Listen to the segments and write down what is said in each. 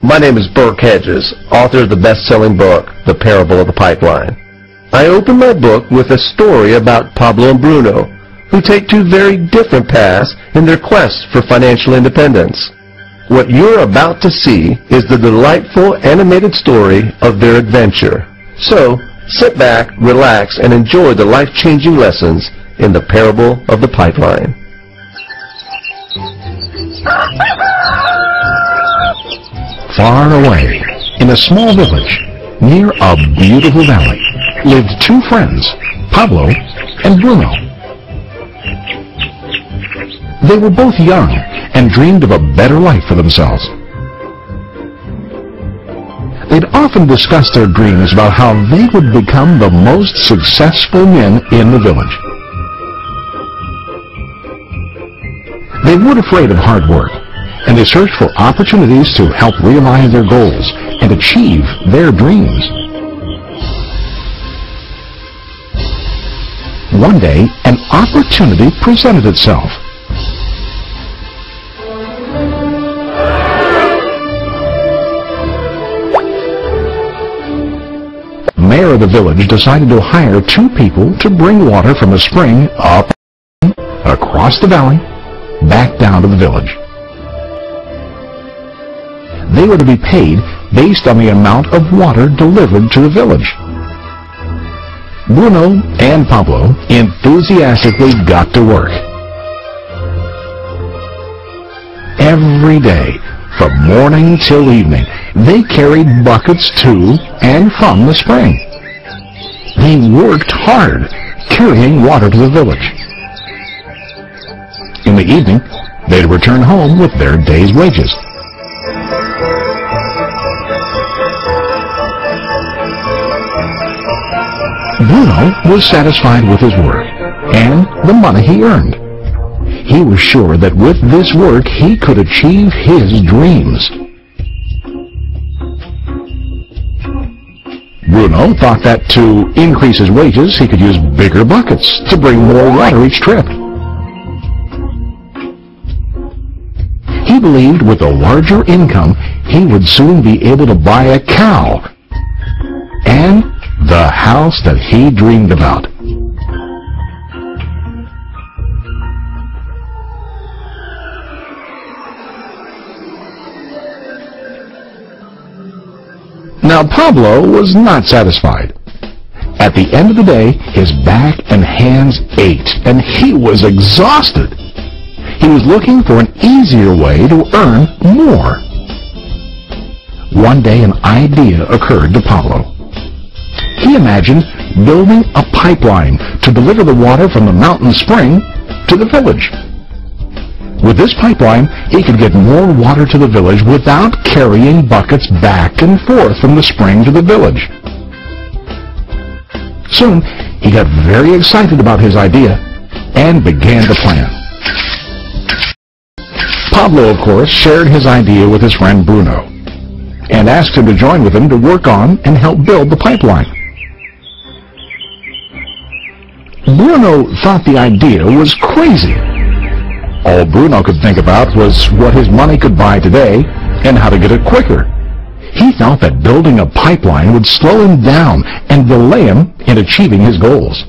My name is Burke Hedges, author of the best-selling book, The Parable of the Pipeline. I open my book with a story about Pablo and Bruno, who take two very different paths in their quest for financial independence. What you're about to see is the delightful animated story of their adventure. So, sit back, relax, and enjoy the life-changing lessons in The Parable of the Pipeline. Far away, in a small village, near a beautiful valley, lived two friends, Pablo and Bruno. They were both young and dreamed of a better life for themselves. They'd often discussed their dreams about how they would become the most successful men in the village. They weren't afraid of hard work, and they searched for opportunities to help realize their goals and achieve their dreams. One day, an opportunity presented itself. The mayor of the village decided to hire two people to bring water from a spring up, across the valley, back down to the village. They were to be paid based on the amount of water delivered to the village. Bruno and Pablo enthusiastically got to work. Every day, from morning till evening, they carried buckets to and from the spring. They worked hard, carrying water to the village. In the evening, they'd return home with their day's wages. Bruno was satisfied with his work and the money he earned. He was sure that with this work he could achieve his dreams. Bruno thought that to increase his wages he could use bigger buckets to bring more water each trip. He believed with a larger income he would soon be able to buy a cow and the house that he dreamed about. Now Pablo was not satisfied. At the end of the day, his back and hands ached, and he was exhausted. He was looking for an easier way to earn more. One day an idea occurred to Pablo. He imagined building a pipeline to deliver the water from the mountain spring to the village. With this pipeline, he could get more water to the village without carrying buckets back and forth from the spring to the village. Soon, he got very excited about his idea and began to plan. Pablo, of course, shared his idea with his friend Bruno and asked him to join with him to work on and help build the pipeline. Bruno thought the idea was crazy. All Bruno could think about was what his money could buy today and how to get it quicker. He thought that building a pipeline would slow him down and delay him in achieving his goals.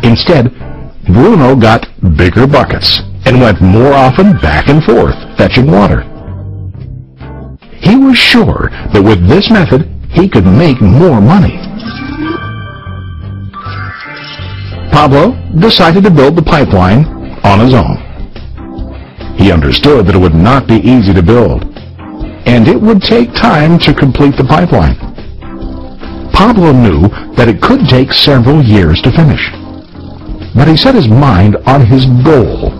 Instead, Bruno got bigger buckets and went more often back and forth, fetching water. He was sure that with this method, he could make more money. Pablo decided to build the pipeline on his own. He understood that it would not be easy to build, and it would take time to complete the pipeline. Pablo knew that it could take several years to finish, but he set his mind on his goal.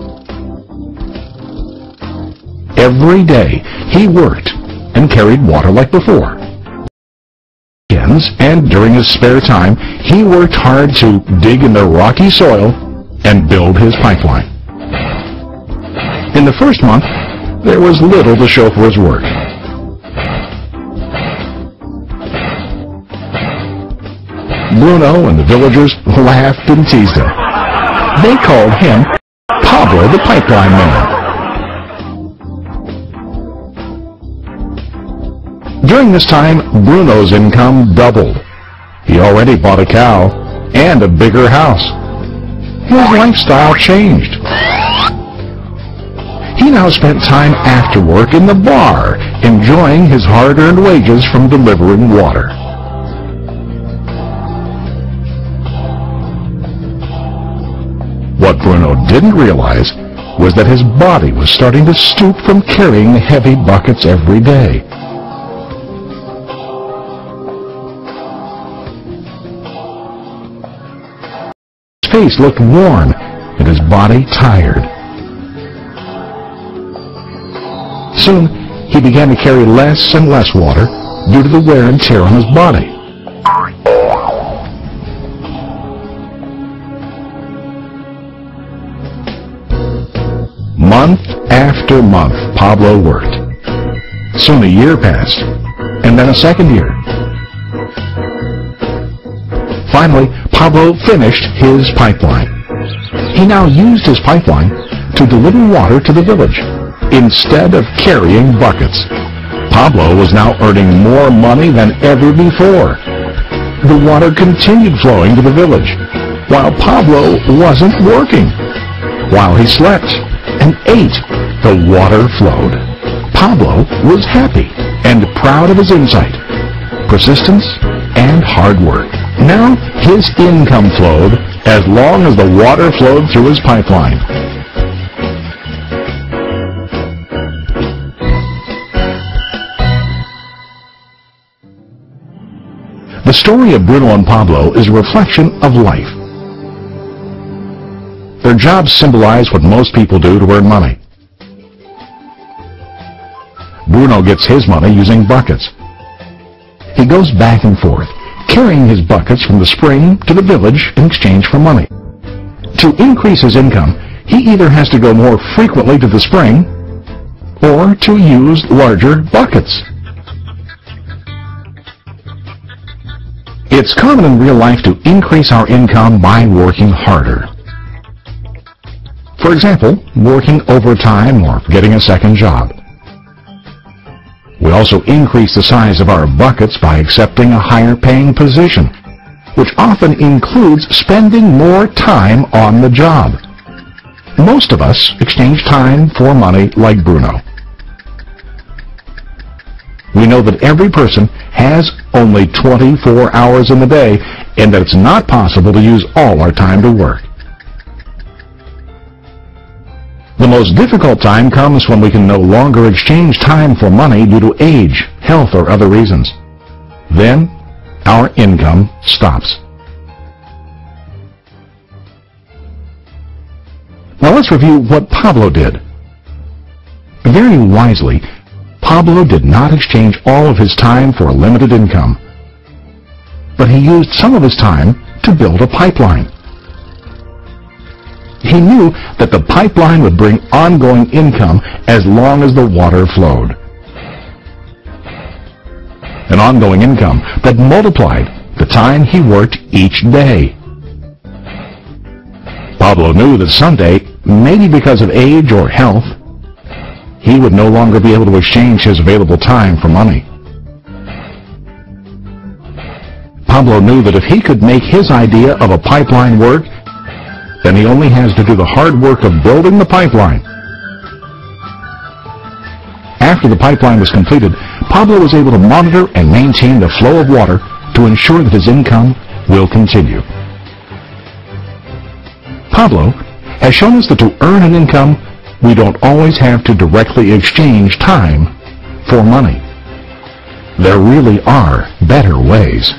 Every day he worked and carried water like before. And during his spare time, he worked hard to dig in the rocky soil and build his pipeline. In the first month, there was little to show for his work. Bruno and the villagers laughed and teased him. They called him Pablo the Pipeline Man. During this time, Bruno's income doubled. He already bought a cow and a bigger house. His lifestyle changed. He now spent time after work in the bar, enjoying his hard-earned wages from delivering water. What Bruno didn't realize was that his body was starting to stoop from carrying heavy buckets every day. His face looked worn and his body tired. Soon, he began to carry less and less water due to the wear and tear on his body. Month after month, Pablo worked. Soon a year passed, and then a second year. Finally, Pablo finished his pipeline. He now used his pipeline to deliver water to the village instead of carrying buckets. Pablo was now earning more money than ever before. The water continued flowing to the village, while Pablo wasn't working. While he slept and ate, the water flowed. Pablo was happy and proud of his insight, persistence, and hard work. Now his income flowed as long as the water flowed through his pipeline. The story of Bruno and Pablo is a reflection of life. Their jobs symbolize what most people do to earn money. Bruno gets his money using buckets. He goes back and forth, carrying his buckets from the spring to the village in exchange for money. To increase his income, he either has to go more frequently to the spring or to use larger buckets. It's common in real life to increase our income by working harder. For example, working overtime or getting a second job. We also increase the size of our buckets by accepting a higher paying position, which often includes spending more time on the job. Most of us exchange time for money like Bruno. We know that every person has only 24 hours in the day and that it's not possible to use all our time to work. The most difficult time comes when we can no longer exchange time for money due to age, health, or other reasons. Then, our income stops. Now let's review what Pablo did. Very wisely, Pablo did not exchange all of his time for a limited income, but he used some of his time to build a pipeline. He knew that the pipeline would bring ongoing income as long as the water flowed. An ongoing income that multiplied the time he worked each day. Pablo knew that someday, maybe because of age or health, he would no longer be able to exchange his available time for money. Pablo knew that if he could make his idea of a pipeline work, then he only has to do the hard work of building the pipeline. After the pipeline was completed, Pablo was able to monitor and maintain the flow of water to ensure that his income will continue. Pablo has shown us that to earn an income, we don't always have to directly exchange time for money. There really are better ways.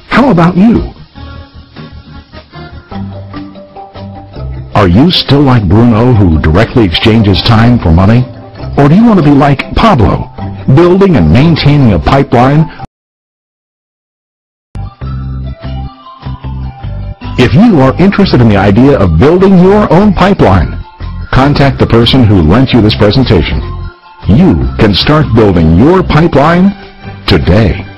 How about you? Are you still like Bruno, who directly exchanges time for money? Or do you want to be like Pablo, building and maintaining a pipeline? If you are interested in the idea of building your own pipeline, contact the person who lent you this presentation. You can start building your pipeline today.